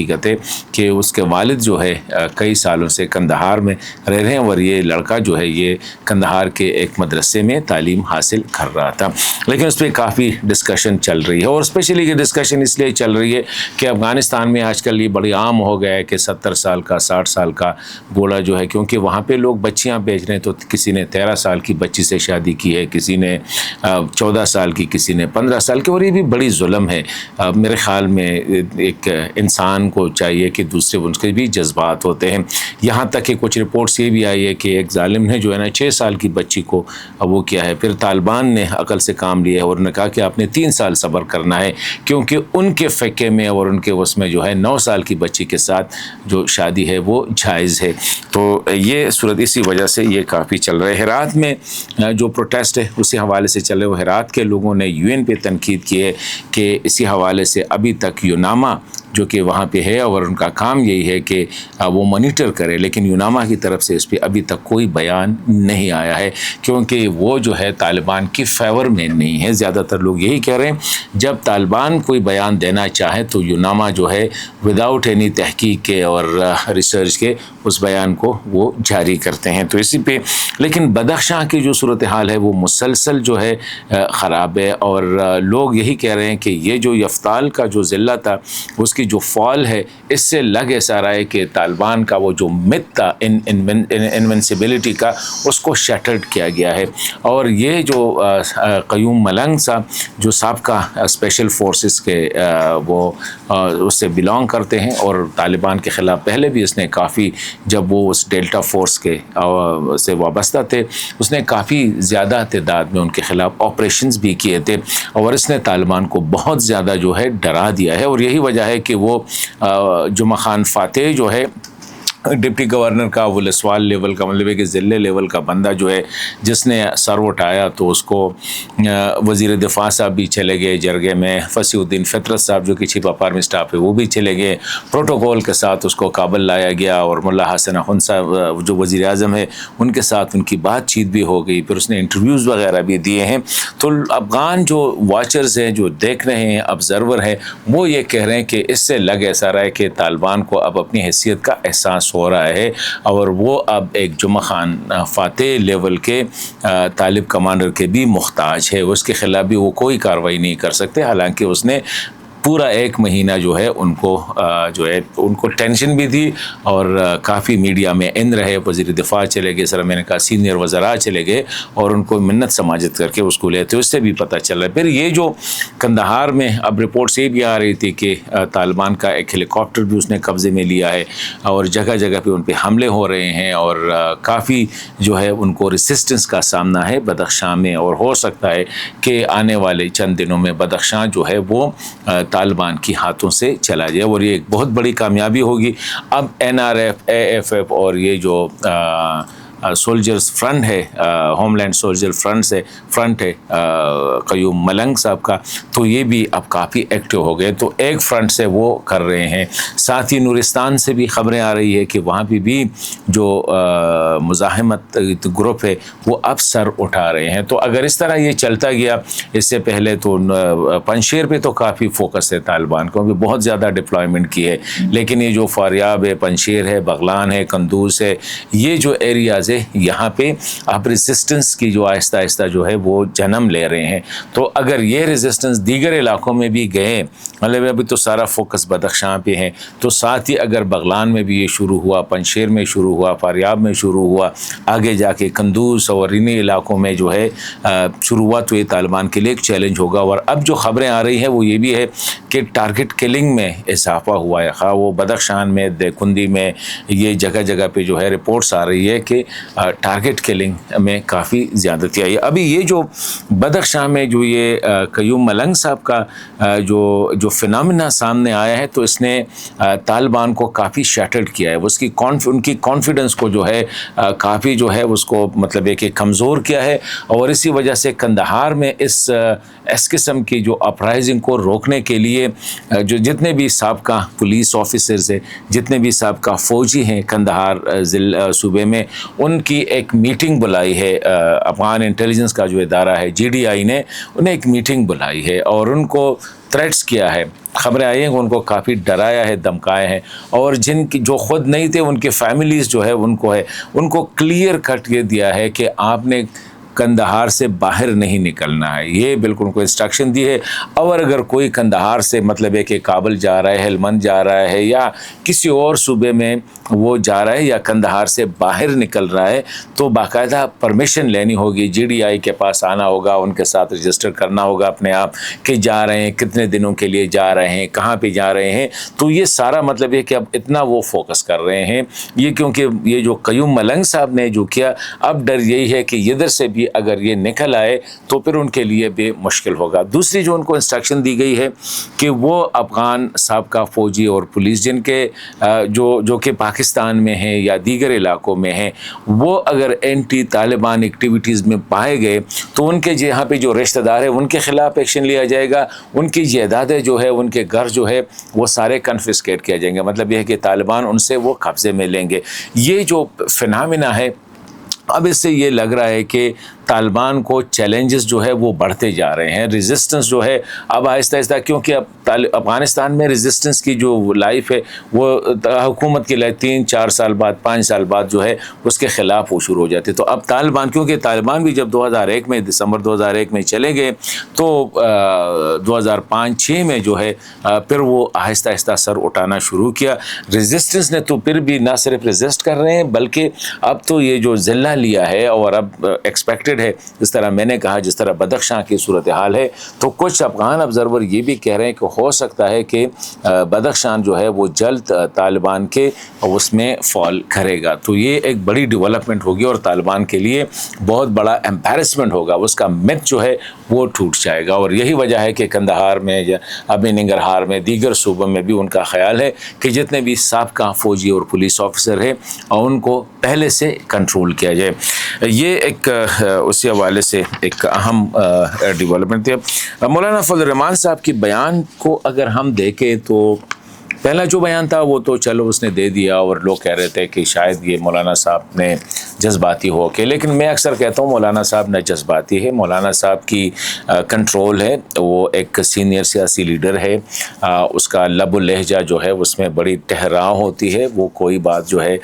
حقیقت ہے کہ اس کے والد جو ہے کئی سالوں سے کندہار میں رہ رہے ہیں اور یہ لڑکا جو ہے یہ کندہار کے ایک مدرسے میں تعلیم حاصل کر رہا تھا. لیکن اس پہ کافی ڈسکشن چل رہی ہے اور اسپیشلی یہ ڈسکشن اس لیے چل رہی ہے کہ افغانستان میں آج کل یہ بڑی عام ہو گیا ہے کہ 70 سال کا 60 سال کا گھوڑا جو ہے، کیونکہ وہاں پہ لوگ بچیاں بیچ رہے ہیں، تو کسی نے 13 سال کی بچی سے شادی کی ہے، کسی نے 14 سال کی، کسی نے 15 سال کی، اور یہ بھی بڑی ظلم ہے. میرے خیال میں ایک انسان کو چاہیے کہ دوسرے ان کے بھی جذبات ہوتے ہیں. یہاں تک کہ کچھ رپورٹس یہ بھی آئی ہے کہ ایک ظالم نے جو ہے نا 6 سال کی بچی کو وہ کیا ہے، پھر طالبان نے عقل سے کام لیا ہے اور نے کہا کہ آپ نے 3 سال صبر کرنا ہے، کیونکہ ان کے فقے میں اور ان کے اس میں جو ہے 9 سال کی بچی کے ساتھ جو شادی ہے وہ جائز ہے. تو یہ صورت اسی وجہ سے یہ کافی چل رہا ہے. ہرات میں جو پروٹیسٹ ہے اسی حوالے سے چل رہے ہیں. ہرات کے لوگوں نے UN پہ تنقید کی ہے کہ اسی حوالے سے ابھی تک یوناما جو کہ وہاں پہ ہے اور ان کا کام یہی ہے کہ وہ مانیٹر کرے، لیکن یوناما کی طرف سے اس پہ ابھی تک کوئی بیان نہیں آیا ہے، کیونکہ وہ جو ہے طالبان کی فیور میں نہیں ہے. زیادہ تر لوگ یہی کہہ رہے ہیں جب طالبان کوئی بیان دینا چاہے تو یوناما جو ہے وداؤٹ اینی تحقیق کے اور ریسرچ کے اس بیان کو وہ جاری کرتے ہیں. تو اسی پہ لیکن بدخشاں کی جو صورتحال ہے وہ مسلسل جو ہے خراب ہے، اور لوگ یہی کہہ رہے ہیں کہ یہ جو یفتال کا جو ضلع تھا اس کی جو فال ہے اس سے لگ ایسا رہا ہے کہ طالبان کا وہ جو مت تھا انونسیبلٹی کا اس کو شیٹرڈ کیا گیا ہے. اور یہ جو قیوم ملنگ صاحب جو سابقہ اسپیشل فورسز کے وہ اس سے بلانگ کرتے ہیں اور طالبان کے خلاف پہلے بھی اس نے کافی، جب وہ اس ڈیلٹا فورس کے سے وابستہ تھے، اس نے کافی زیادہ تعداد میں ان کے خلاف آپریشنز بھی کیے تھے اور اس نے طالبان کو بہت زیادہ جو ہے ڈرا دیا ہے. اور یہی وجہ ہے کہ وہ جمعہ خان فاتح جو ہے ڈپٹی گورنر کا ولسوال لیول کا، مطلب ہے کہ ضلع لیول کا بندہ جو ہے جس نے سر اٹھایا، تو اس کو وزیر دفاع صاحب بھی چلے گئے جرگے میں، فصیح الدین فطرت صاحب جو کہ چیف آف آرمی اسٹاف ہے وہ بھی چلے گئے، پروٹوکول کے ساتھ اس کو کابل لایا گیا، اور ملا حسن اخند صاحب جو وزیر اعظم ہے ان کے ساتھ ان کی بات چیت بھی ہو گئی، پھر اس نے انٹرویوز وغیرہ بھی دیے ہیں. تو افغان جو واچرز ہیں، جو دیکھ رہے ہیں، آبزرور ہیں، وہ یہ کہہ رہے ہیں کہ اس سے لگ ایسا رہا ہے کہ طالبان کو اب اپنی حیثیت کا احساس ہو رہا ہے اور وہ اب ایک جمعہ خان فاتح لیول کے طالب کمانڈر کے بھی محتاج ہے. اس کے خلاف بھی وہ کوئی کارروائی نہیں کر سکتے، حالانکہ اس نے پورا 1 مہینہ جو ہے ان کو ٹینشن بھی تھی اور کافی میڈیا میں ان رہے. وزیر دفاع چلے گئے، سر میں نے کہا سینئر وزراء چلے گئے اور ان کو منت سماجت کر کے اس کو لے، تو اس سے بھی پتہ چل رہا ہے. پھر یہ جو کندہار میں اب رپورٹ سے بھی آ رہی تھی کہ طالبان کا ایک ہیلی کاپٹر بھی اس نے قبضے میں لیا ہے اور جگہ جگہ پہ ان پہ حملے ہو رہے ہیں اور کافی جو ہے ان کو ریسسٹنس کا سامنا ہے بدخشاں میں، اور ہو سکتا ہے کہ آنے والے چند دنوں میں بدخشاں جو ہے وہ طالبان کی ہاتھوں سے چلا جائے، اور یہ ایک بہت بڑی کامیابی ہوگی. اب NRF AFF اور یہ جو سولجرز فرنٹ ہے، ہوم لینڈ سولجر فرنٹ ہے قیوم ملنگ صاحب کا، تو یہ بھی اب کافی ایکٹیو ہو گئے. تو ایک فرنٹ سے وہ کر رہے ہیں. ساتھ ہی نورستان سے بھی خبریں آ رہی ہے کہ وہاں پہ بھی جو مزاحمت گروپ ہے وہ اب سر اٹھا رہے ہیں. تو اگر اس طرح یہ چلتا گیا، اس سے پہلے تو پنشیر پہ تو کافی فوکس ہے طالبان کو، بھی بہت زیادہ ڈپلائمنٹ کی ہے، لیکن یہ جو فاریاب ہے، پنشیر ہے، بغلان ہے، قندوز ہے، یہ جو ایریاز یہاں پہ اب ریزسٹنس کی جو آہستہ آہستہ جو ہے وہ جنم لے رہے ہیں. تو اگر یہ ریزسٹنس دیگر علاقوں میں بھی گئے، مطلب ابھی تو سارا فوکس بدخشاں پہ ہے، تو ساتھ ہی اگر بغلان میں بھی یہ شروع ہوا، پنشیر میں شروع ہوا، فاریاب میں شروع ہوا، آگے جا کے قندوز اور انہی علاقوں میں جو ہے شروع ہوا، تو یہ طالبان کے لیے ایک چیلنج ہوگا. اور اب جو خبریں آ رہی ہیں وہ یہ بھی ہے کہ ٹارگٹ کلنگ میں اضافہ ہوا ہے، خواہ وہ بدخشان میں، دیوبندی میں، یہ جگہ جگہ پہ جو ہے رپورٹس آ رہی ہے کہ ٹارگٹ کلنگ میں کافی زیادتی آئی ہے. ابھی یہ جو بدخشاں میں جو یہ قیوم ملنگ صاحب کا جو فنامنا سامنے آیا ہے، تو اس نے طالبان کو کافی شیٹرڈ کیا ہے، ان کی کانفیڈنس کو جو ہے کافی جو ہے اس کو مطلب ہے کہ کمزور کیا ہے. اور اسی وجہ سے کندہار میں اس قسم کی جو اپرائزنگ کو روکنے کے لیے جو جتنے بھی سابقہ پولیس آفیسرز ہیں، جتنے بھی سابقہ فوجی ہیں کندہار صوبے میں، ان کی ایک میٹنگ بلائی ہے، افغان انٹیلیجنس کا جو ادارہ ہے GDI نے انہیں ایک میٹنگ بلائی ہے اور ان کو تھریٹس کیا ہے، خبریں آئی ہیں کہ ان کو کافی ڈرایا ہے، دھمکائے ہیں، اور جن کی جو خود نہیں تھے ان کے فیملیز جو ہے ان کو کلیئر کٹ یہ دیا ہے کہ آپ نے کندہار سے باہر نہیں نکلنا ہے، یہ بالکل ان کو انسٹرکشن دی ہے۔ اور اگر کوئی کندہار سے مطلب ہے کہ کابل جا رہا ہے، ہلمند جا رہا ہے یا کسی اور صوبے میں وہ جا رہا ہے یا کندہار سے باہر نکل رہا ہے تو باقاعدہ پرمیشن لینی ہوگی، GDI کے پاس آنا ہوگا، ان کے ساتھ رجسٹر کرنا ہوگا اپنے آپ کہ جا رہے ہیں، کتنے دنوں کے لیے جا رہے ہیں، کہاں پہ جا رہے ہیں۔ تو یہ سارا مطلب ہے کہ اب اتنا وہ فوکس کر رہے ہیں یہ، کیونکہ یہ جو قیوم ملنگ صاحب نے جو کیا، اب ڈر یہی ہے کہ ادھر سے بھی اگر یہ نکل آئے تو پھر ان کے لیے بھی مشکل ہوگا۔ دوسری جو ان کو انسٹرکشن دی گئی ہے کہ وہ افغان سابقہ فوجی اور پولیس جن کے جو کہ پاکستان میں ہیں یا دیگر علاقوں میں ہیں، وہ اگر اینٹی طالبان ایکٹیویٹیز میں پائے گئے تو ان کے یہاں پہ جو رشتہ دار ہیں ان کے خلاف ایکشن لیا جائے گا، ان کی جائیدادیں جو ہے، ان کے گھر جو ہے وہ سارے کنفسکیٹ کیا جائیں گے، مطلب یہ ہے کہ طالبان ان سے وہ قبضے میں لیں گے۔ یہ جو فنامنا ہے اب اس سے یہ لگ رہا ہے کہ طالبان کو چیلنجز جو ہے وہ بڑھتے جا رہے ہیں، ریزسٹنس جو ہے اب آہستہ آہستہ، کیونکہ اب افغانستان میں ریزسٹنس کی جو لائف ہے وہ حکومت کے لیے 3-4 سال بعد 5 سال بعد جو ہے اس کے خلاف وہ شروع ہو جاتی ہے۔ تو اب طالبان، کیونکہ طالبان بھی جب 2001 میں دسمبر 2001 میں چلے گئے تو 2005-6 میں جو ہے پھر وہ آہستہ آہستہ سر اٹھانا شروع کیا۔ ریزسٹنس نے تو پھر بھی نہ صرف ریزسٹ کر رہے ہیں بلکہ اب تو یہ جو ضلع لیا ہے اور اب ایکسپیکٹڈ ہے، جس طرح میں نے کہا، جس طرح بدخشاں کی صورتحال ہے، تو کچھ افغان آبزرور یہ بھی کہہ رہے ہیں کہ ہو سکتا ہے کہ بدخشاں جو ہے وہ جلد طالبان کے اس میں فال کرے گا۔ تو یہ ایک بڑی ڈیولپمنٹ ہوگی اور طالبان کے لیے بہت بڑا امپیرسمنٹ ہوگا، اس کا مت جو ہے وہ ٹوٹ جائے گا۔ اور یہی وجہ ہے کہ کندہار میں یا ابھی ننگرہار میں دیگر صوبوں میں بھی ان کا خیال ہے کہ جتنے بھی سابقہ فوجی اور پولیس آفیسر ہیں ان کو پہلے سے کنٹرول کیا جائے۔ یہ ایک اسی حوالے سے ایک اہم ڈیولپمنٹ تھی۔ مولانا فضل الرحمان صاحب کی بیان کو اگر ہم دیکھیں تو پہلا جو بیان تھا وہ تو چلو اس نے دے دیا اور لوگ کہہ رہے تھے کہ شاید یہ مولانا صاحب نے جذباتی ہو کے، لیکن میں اکثر کہتا ہوں مولانا صاحب نہ جذباتی ہے، مولانا صاحب کی کنٹرول ہے، وہ ایک سینئر سیاسی لیڈر ہے، اس کا لب و لہجہ جو ہے اس میں بڑی ٹہراؤ ہوتی ہے، وہ کوئی بات جو ہے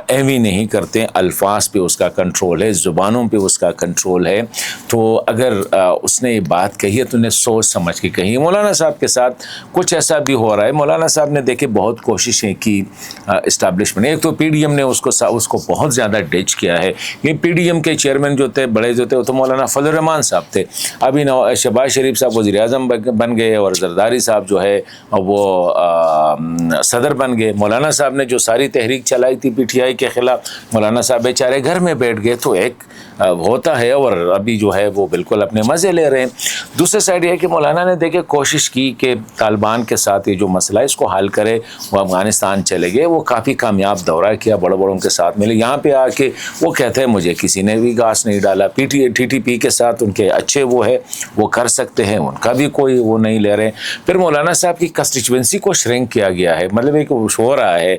ایوی نہیں کرتے، الفاظ پہ اس کا کنٹرول ہے، زبانوں پہ اس کا کنٹرول ہے۔ تو اگر اس نے یہ بات کہی ہے تو انہیں سوچ سمجھ کے کہی ہے۔ مولانا صاحب کے ساتھ کچھ ایسا بھی ہو رہا ہے، مولانا صاحب نے دیکھے بہت کوششیں کی اسٹیبلشمنٹ، ایک تو PDM نے اس کو بہت زیادہ ڈچ کیا ہے۔ یہ PDM کے چیئرمین جو تھے، بڑے جو تھے، وہ تو مولانا فضل الرحمان صاحب تھے، ابھی شہباز شریف صاحب وزیر اعظم بن گئے اور زرداری صاحب جو ہے وہ صدر بن گئے۔ مولانا صاحب نے جو ساری تحریک چلائی تھی PTI کے خلاف، مولانا صاحب بیچارے گھر میں بیٹھ گئے، تو ایک ہوتا ہے، اور ابھی جو ہے وہ بالکل اپنے مزے لے رہے ہیں۔ دوسرے سائڈ یہ ہے کہ مولانا نے دیکھے کوشش کی کہ طالبان کے ساتھ یہ جو مسئلہ ہے اس کو حل کرے، وہ افغانستان چلے گئے، وہ کافی کامیاب دورہ کیا، بڑوں بڑوں کے ساتھ ملے، یہاں پہ آ کے وہ کہتے ہیں مجھے کسی نے بھی گھاس نہیں ڈالا، TTP کے ساتھ ان کے اچھے وہ ہے، وہ کر سکتے ہیں، ان کا بھی کوئی وہ نہیں لے رہے۔ پھر مولانا صاحب کی کنسٹیچوئنسی کو شرنک کیا گیا ہے، مطلب ایک ہو رہا ہے،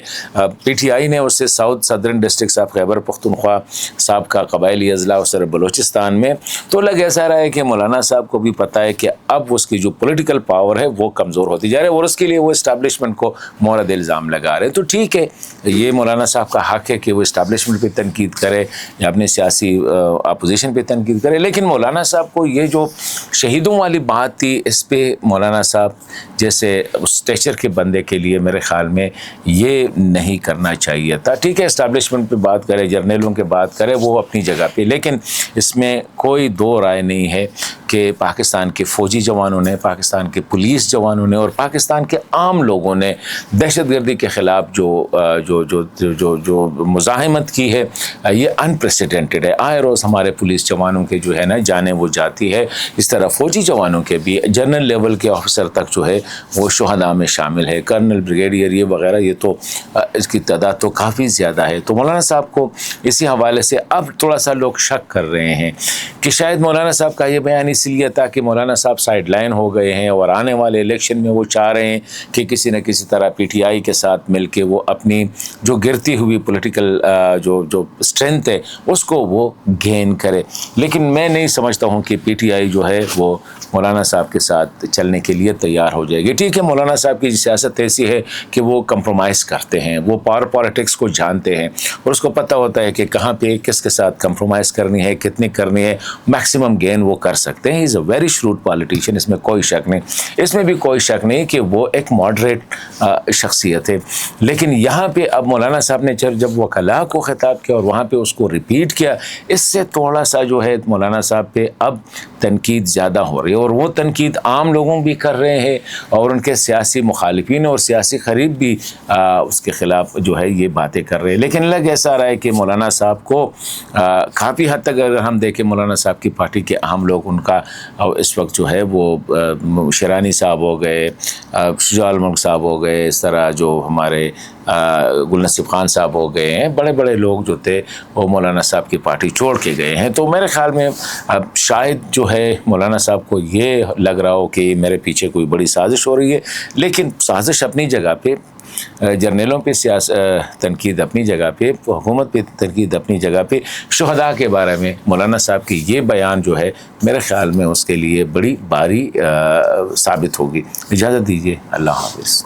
PTI نے اس سے south صدرن district of Khyber Pakhtunkhwa صاحب کا قبائلی اضلاع سر بلوچستان میں، تو لگ ایسا رہا ہے کہ مولانا صاحب کو بھی پتہ ہے کہ اب اس کی جو پولیٹیکل پاور ہے وہ کمزور ہوتی جا رہی ہے، اور اس کے لیے وہ اسٹیبلشمنٹ کو مورد الزام لگا رہے ہیں۔ تو ٹھیک ہے، یہ مولانا صاحب کا حق ہے کہ وہ اسٹیبلشمنٹ پہ تنقید کرے یا اپنے سیاسی اپوزیشن پہ تنقید کرے، لیکن مولانا صاحب کو یہ جو شہیدوں والی بات تھی، اس پہ مولانا صاحب جیسے اسٹیچر کے بندے کے لیے میرے خیال میں یہ نہیں کرنا چاہیے تھا۔ ٹھیک ہے، اسٹیبلشمنٹ پہ بات کرے، جرنیلوں کے بات کرے، وہ اپنی جگہ پہ، لیکن اس میں کوئی دو رائے نہیں ہے کہ پاکستان کے فوجی جوانوں نے، پاکستان کے پولیس جوانوں نے اور پاکستان کے عام لوگوں نے دہشت گردی کے خلاف جو مزاحمت کی ہے، یہ انپریسیڈنٹڈ ہے۔ آئے روز ہمارے پولیس جوانوں کے جو ہے نا جانیں وہ جاتی ہے، اس طرح فوجی جوانوں کے بھی، جنرل لیول کے آفیسر تک جو ہے وہ شہداء میں شامل ہے، کرنل، بریگیڈیئر، یہ وغیرہ، یہ تو اس کی تعداد تو کافی زیادہ ہے۔ تو مولانا صاحب کو اسی حوالے سے اب تھوڑا سا لوگ شک کر رہے ہیں کہ شاید مولانا صاحب کا یہ بیان اس لیے تھا کہ مولانا صاحب سائیڈ لائن ہو گئے ہیں اور آنے والے الیکشن میں وہ چاہ رہے ہیں کہ کسی نہ کسی طرح پی ٹی آئی کے ساتھ مل کے وہ اپنی جو گرتی ہوئی پولیٹیکل جو اسٹرینتھ ہے اس کو وہ گین کرے. لیکن میں نہیں سمجھتا ہوں کہ پی ٹی آئی جو ہے وہ مولانا صاحب کے ساتھ چلنے کے لیے تیار ہو جائے گی. ٹھیک ہے، مولانا صاحب کی سیاست ایسی ہے کہ وہ کمپرومائز کرتے ہیں، وہ پاور پالیٹکس کو جانتے ہیں اور اس کو پتہ ہوتا ہے کہ کہاں پہ کس کے ساتھ کمپرومائز کرنی ہے، کتنی کرنی ہے، میکسیمم گین وہ کر سکتے ہیں. از اے ویری شروڈ پالیٹیشین، اس میں کوئی شک نہیں. اس میں بھی کوئی شک نہیں کہ وہ ایک ماڈریٹ شخصیت ہے. لیکن یہاں پہ اب مولانا صاحب نے جب وکلاء کو خطاب کیا اور وہاں پہ اس کو ریپیٹ کیا، اس سے تھوڑا سا جو ہے مولانا صاحب پہ اب تنقید زیادہ ہو رہی ہے اور وہ تنقید عام لوگوں بھی کر رہے ہیں اور ان کے سیاسی مخالفین اور سیاسی قریب بھی اس کے خلاف جو ہے یہ باتیں کر رہے ہیں. لیکن لگ ایسا رہا ہے کہ مولانا صاحب کو کافی حد تک اگر ہم دیکھیں مولانا صاحب کی پارٹی کے اہم لوگ ان کا اس وقت جو ہے وہ شیرانی صاحب ہو گئے، شجاع الملک صاحب ہو گئے، اس طرح جو ہمارے گل نصیب خان صاحب ہو گئے ہیں، بڑے بڑے لوگ جو تھے وہ مولانا صاحب کی پارٹی چھوڑ کے گئے ہیں. تو میرے خیال میں اب شاید جو ہے مولانا صاحب کو یہ لگ رہا ہو کہ میرے پیچھے کوئی بڑی سازش ہو رہی ہے. لیکن سازش اپنی جگہ پہ، جرنیلوں پہ تنقید اپنی جگہ پہ، حکومت پہ تنقید اپنی جگہ پہ، شہداء کے بارے میں مولانا صاحب کی یہ بیان جو ہے میرے خیال میں اس کے لیے بڑی باری ثابت ہوگی. اجازت دیجیے، اللہ حافظ.